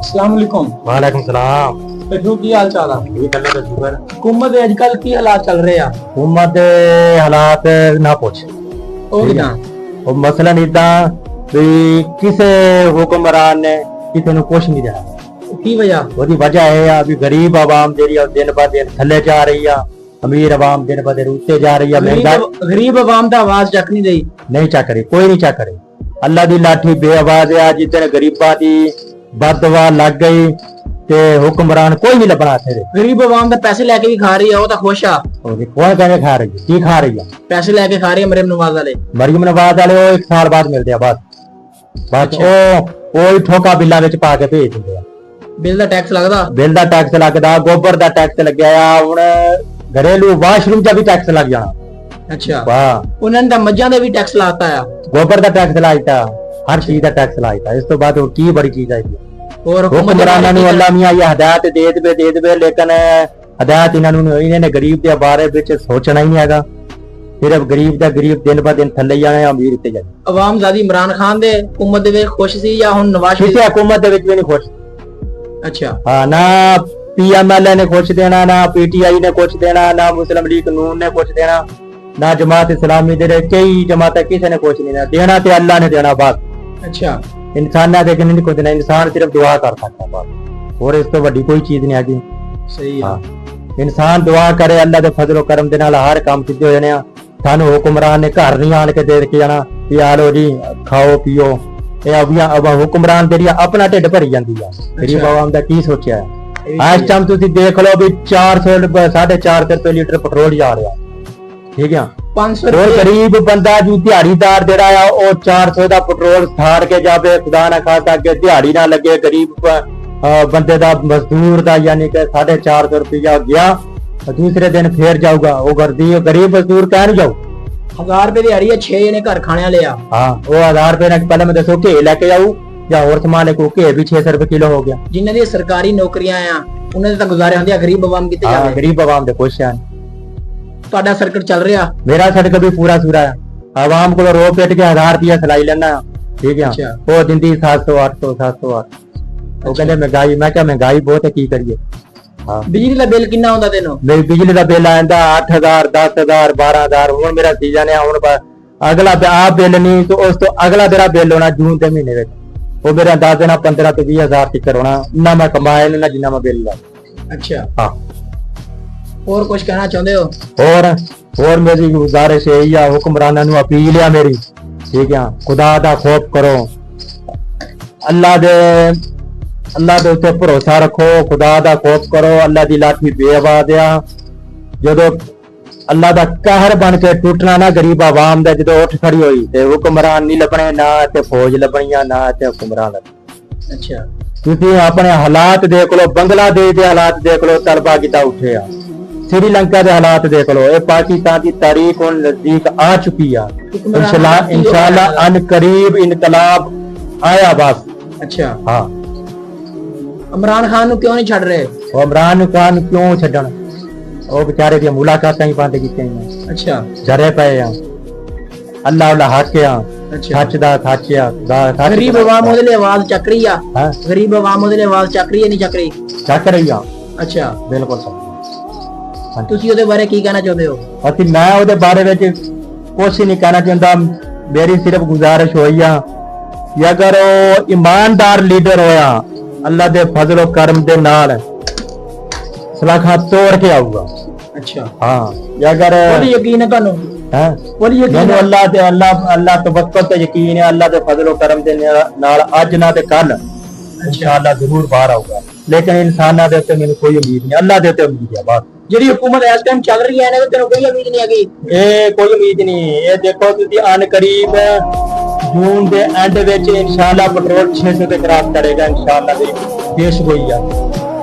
अस्सलाम वालेकुम। वालेकुम सलाम। पिंटू की हाल चाल है? ठीक है शुक्र। हुकूमत दे अजकल की हालात चल रहे हैं? हुकूमत दे हालात ना पूछ। ਉਹ ਕਿਦਾਂ? ਉਹ ਮਸलन ਇਦਾਂ ਵੀ ਕਿਸੇ ਹੁਕਮਰਾਨ ਨੇ ਕਿਸੇ ਨੂੰ ਕੁਛ ਨਹੀਂ ਦੇਣਾ। ਕੀ ਵਜ੍ਹਾ? ਉਹਦੀ ਵਜ੍ਹਾ ਇਹ ਆ ਵੀ ਗਰੀਬ ਆਵਾਮ ਜਿਹੜੀ ਆ ਦਿਨ ਬ ਦਿਨ ਥੱਲੇ ਜਾ ਰਹੀ ਆ, ਅਮੀਰ ਆਵਾਮ ਦਿਨ ਬ ਦਿਨ ਉੱਤੇ ਜਾ ਰਹੀ ਆ। गरीब आवाम ਦਾ ਆਵਾਜ਼ ਚੱਕ ਨਹੀਂ ਰਹੀ। ਨਹੀਂ ਚੱਕ ਰਹੀ, ਕੋਈ ਨਹੀਂ ਚੱਕ ਰਹੀ। ਅੱਲਾ ਦੀ ਲਾਠੀ ਬੇਆਵਾਜ਼ ਆ। ਜਿੱਦਣ ਗਰੀਬਾਂ ਦੀ ਬਦਦੁਆ ਲੱਗ ਗਈ ਤੇ ਹੁਕਮਰਾਨ ਕੋਈ ਨਹੀਂ ਲੱਭਣਾ ਇੱਥੇ। गरीब आवाम ਦਾ ਪੈਸੇ ਲੈ ਕੇ ਵੀ ਖਾ ਰਹੀ ਆ, ਉਹ ਤਾਂ ਖੁਸ਼ ਆ। ਉਹਦੀ ਕੌਣ ਕਹਿੰਦੇ ਖਾ ਰਹੀ ਹੈ? ਕੀ ਖਾ ਰਹੀ ਆ? ਪੈਸੇ ਲੈ ਕੇ ਖਾ ਰਹੀ ਆ ਮਰੀਮ ਨਵਾਜ਼ ਵਾਲੇ। ਮਰੀਮ ਨਵਾਜ਼ ਵਾਲੇ ਉਹ 1 ਸਾਲ ਬਾਅਦ ਮਿਲਦੇ ਆ ਬਸ ਉਹ ਠੋਕਾ ਬਿੱਲਾਂ ਵਿੱਚ ਪਾ ਕੇ ਭੇਜ ਦਿੰਦੇ ਆ। ਬਿੱਲ ਦਾ ਟੈਕਸ ਲੱਗਦਾ? ਬਿੱਲ ਦਾ ਟੈਕਸ ਲੱਗਦਾ, ਗੋਬਰ ਦਾ ਟੈਕਸ ਲੱਗਿਆ ਆ, ਹੁਣ ਘਰੇਲੂ ਵਾਸ਼ਰੂਮ ਦਾ ਵੀ ਟੈਕਸ ਲੱਗ ਜਾਣਾ। ਅੱਛਾ ਵਾਹ। ਉਹਨਾਂ ਨੇ ਤਾਂ ਮੱਝਾਂ ਦੇ ਵੀ ਟੈਕਸ ਲਾਤਾ ਆ, ਗੋਬਰ ਦਾ ਟੈਕਸ ਲਾਇਤਾ, ਹਰ ਚੀਜ਼ ਦਾ ਟੈਕਸ ਲਾਇਤਾ। ਇਸ ਤੋਂ ਬਾਅਦ ਹੋਰ ਕੀ ਬੜੀ ਚੀਜ਼ ਆਈ? और ਹੁਕਮਰਾਨਾਂ ਨੂੰ ਅੱਲਾ ਮੀਆਂ ਇਹ ਹਦਾਇਤ ਦੇ ਦੇਵੇ ਲੇਕਿਨ ਹਦਾਇਤ ਇਹਨਾਂ ਨੇ ਗਰੀਬ ਦੇ ਬਾਰੇ ਵਿੱਚ ਸੋਚਣਾ ਹੀ ਨਹੀਂ ਹੈਗਾ। ਸਿਰਫ ਗਰੀਬ ਦਾ ਗਰੀਬ ਦਿਨ ਬ ਦਿਨ ਥੱਲੇ ਜਾਣਾ, ਅਮੀਰ ਉੱਤੇ ਜਾਣਾ। ਆਵਾਮ ਜ਼ਾਦੀ ਇਮਰਾਨ ਖਾਨ ਦੇ ਹਕੂਮਤ ਦੇ ਵਿੱਚ ਖੁਸ਼ ਸੀ ਜਾਂ ਹੁਣ ਨਵਾਜ਼ ਸ਼ਰੀਫ ਦੀ ਹਕੂਮਤ ਦੇ ਵਿੱਚ ਵੀ ਨਹੀਂ ਖੁਸ਼। ਅੱਛਾ ਹਾਂ, ਨਾ PML ਨੇ ਕੁਛ ਦੇਣਾ, ਨਾ PTI ਨੇ ਕੁਛ ਦੇਣਾ, ਨਾ ਮੁਸਲਿਮ ਲੀਗ ਕਾਨੂੰਨ ਨੇ ਕੁਛ ਦੇਣਾ, ਨਾ ਜਮਾਤ ਇਸਲਾਮੀ ਦੇ ਕਈ ਜਮਾਤਾਂ ਕਿਸੇ ਨੇ ਕੁਛ ਨਹੀਂ ਦੇਣਾ ਤੇ ਅੱਲਾ ਨੇ ਦੇਣਾ ਬਸ। ਅੱਛਾ इंसाना दे नहीं कुछ देना, इंसान सिर्फ दुआ कर सकता बस, और इस तो बड़ी कोई चीज नहीं आगी। सही है। इंसान दुआ करे, अल्लाह दे फजलो करम दे नाल हर काम सिद्धे हो जाने। सानू हुक्मरान ने घर नहीं आन के दे के जाना कि आ लो जी खाओ पियो। ये अब हुक्मरान तेरी अपना ढिड भरी जांदी है। गरीब आवाम दा की सोचा है? आज टाइम तुसी देख लो भी 400 450 रुपए लीटर पेट्रोल जा रहा, ठीक है। 500 और गरीब बंदा जो दिहाड़ीदार जरा आ वो 400 का पेट्रोल थाड़ के जावे, खुदा ना खासा के दिहाड़ी ना लगे। गरीब बंदे दा मजदूर दा यानी कि 450 रुपया गया, दूसरे दिन फिर जाऊगा। वो गरीब मजदूर कह नहीं जाऊ। 1000 रुपए दिहाड़ी है, 6 जने घर खाने वाले आ। हाँ, वो 1000 रुपए पहले मैं दसो घे लेके जाऊ या और सामान लेके घे भी 600 रुपए किलो हो गया। जिन्हां दी सरकारी नौकरियां आ उन्हां दे तां गुजारे होंदे आ, गरीब आवाम किते जावे? गरीब आवाम दे कुछ है। ਤੁਹਾਡਾ ਸਰਕਟ ਚੱਲ ਰਿਹਾ? मेरा सड़क भी पूरा सूरा है। आवाम को रो पेट के 1000 रुपया सिलाई लेना, ठीक है। वो दिंदी 700 800 700 800। वो कहते महंगाई, मैं क्या महंगाई बहुत है की करिए। हाँ, ਬਿਜਲੀ ਦਾ ਬਿੱਲ ਕਿੰਨਾ ਆਉਂਦਾ ਤੈਨੂੰ? मेरी बिजली का बिल आंदा 8000 10000 12000। हुण मेरा सीजन है, हुण अगला आप बिल नहीं तो उस तो अगला तेरा बिल होना जून के महीने में। वो मेरा अंदाज देना 15 तो 20000 तक होना, ना मैं कमाया ना जिन्ना मैं बिल ला। अच्छा हाँ, और कुछ कहना चाहते हो? और मेरी गुजारिश यही है, हुक्मराना नु अपील है मेरी, ठीक है। खुदा दा खौफ करो, अल्लाह दे उत्ते भरोसा रखो, खुदा दा खौफ करो। अल्लाह दी लाठी बेआवाज़ आ। जदों अल्लाह दा कहर बन के टूटना ना गरीब आवाम दा, जदों उठ खड़ी होई ते हुक्मरान नहीं लभणे, ना ते फौज लभणियां, ना ते हुक्मरान लभणे। अच्छा तुसीं अपने हालात देख लो, बांग्लादेश दे हालात देख लो, तलबा किता उठे आ। श्रीलंका के हालात देख लो, ये पाकिस्तान की तारीख और नजदीक आ चुकी है। इंशाल्लाह अन करीब इनकलाब आया बस। अच्छा हाँ, इमरान खान नु क्यों नहीं छड़ रहे? इमरान खान क्यों छड्डण? वो बेचारे दी मुलाकातां ही बंद कीतियां हैं। अच्छा डरे पे आ। अल्लाह हक आ, सच दा सच आ। गरीब आवाम ओदे लिए आवाज चक रही आ। हां, गरीब आवाम ओदे लिए आवाज चक रही है नहीं चक रही? चक रही आ। अच्छा बिल्कुल सही। ਤੁਸੀਂ ਉਹਦੇ ਬਾਰੇ ਕੀ ਕਹਿਣਾ ਚਾਹੁੰਦੇ ਹੋ? ਅਸੀਂ ਮੈਂ ਉਹਦੇ ਬਾਰੇ ਵਿੱਚ ਕੁਝ ਨਹੀਂ ਕਹਿਣਾ ਚਾਹੁੰਦਾ। ਮੇਰੀ ਸਿਰਫ ਗੁਜ਼ਾਰਿਸ਼ ਹੋਈ ਆ ਕਿ ਅਗਰ ਉਹ ਇਮਾਨਦਾਰ ਲੀਡਰ ਹੋਇਆ, ਅੱਲਾ ਦੇ ਫਜ਼ਲ ਕਰਮ ਦੇ ਨਾਲ ਸਲਾਖਾਂ ਤੋੜ ਕੇ ਆਊਗਾ। ਅੱਛਾ ਹਾਂ, ਅਗਰ ਉਹਦੀ ਯਕੀਨ ਹੈ ਤੁਹਾਨੂੰ? ਹੈ ਉਹਦੀ ਯਕੀਨ ਮੈਨੂੰ ਅੱਲਾ ਤਵੱਕਲ ਤੇ ਯਕੀਨ ਹੈ। ਅੱਲਾ ਦੇ ਫਜ਼ਲ ਕਰਮ ਦੇ ਨਾਲ ਅੱਜ ਨਾ ਤੇ ਕੱਲ इंशाअल्लाह जरूर बाहर आऊगा, लेकिन इंसाना दे उत्ते मैनूं कोई उम्मीद नहीं, अल्लाह दे उत्ते उम्मीद है बस। ਜਿਹੜੀ हुकूमत इस टाइम चल रही है ना तेरे कोई उम्मीद नहीं हैगी? ਇਹ ਕੋਈ ਉਮੀਦ ਨਹੀਂ। ਇਹ ਦੇਖੋ ਤੁਸੀਂ ਅਨ ਕਰੀਬ ਜੂਨ ਦੇ ਐਂਡ ਵਿੱਚ ਇਨਸ਼ਾਅੱਲਾ ਪੈਟਰੋਲ 600 ਤੇ ਕ੍ਰਾਸ ਕਰੇਗਾ ਇਨਸ਼ਾਅੱਲਾ ਦੀ ਪੇਸ਼ ਹੋਈ ਆ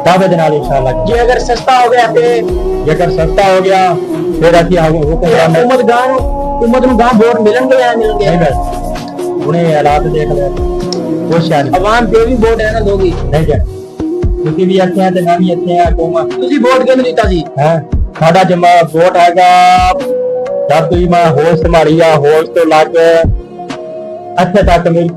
ਦਾਅਵੇ ਦੇ ਨਾਲ ਇਨਸ਼ਾਅੱਲਾ। ਜੇ ਅਗਰ ਸਸਤਾ ਹੋ ਗਿਆ ਤੇ ਜੇਕਰ ਸਸਤਾ ਹੋ ਗਿਆ ਫਿਰ ਅਸੀਂ हुकूमत ਨੂੰ ਗਾਂ ਵੋਟ ਮਿਲਣਗੇ ਜਾਂ ਮਿਲਣਗੇ? ਨਹੀਂ ਬਸ ਹੁਣੇ ਹਾਲਾਤ ਦੇਖ ਲੈ, ਕੁਛ ਨਹੀਂ। ਆਵਾਮ ਤੇ ਵੀ ਵੋਟ ਹੈ ਨਾ ਦੋਗੀ? ਨਹੀਂ ਜਾਣ ਤੁਸੀਂ ਵੀ ਇੱਥੇ ਆ ਤੇ ਮੈਂ ਵੀ ਇੱਥੇ ਆ। ਤੁਸੀਂ ਵੋਟ ਕਿਹਨੂੰ ਦਿੱਤਾ ਸੀ? ਹੈ ਸਾਡਾ ਜਮਾ ਵੋਟ ਹੈਗਾ ਜਦ ਵੀ ਮੈਂ ਹੋਸ਼ ਸੰਭਾਲੀ ਆ, ਹੋਸ਼ ਤੋਂ ਲੱਗ ਇੱਥੇ ਤੱਕ ਮੇਰੀ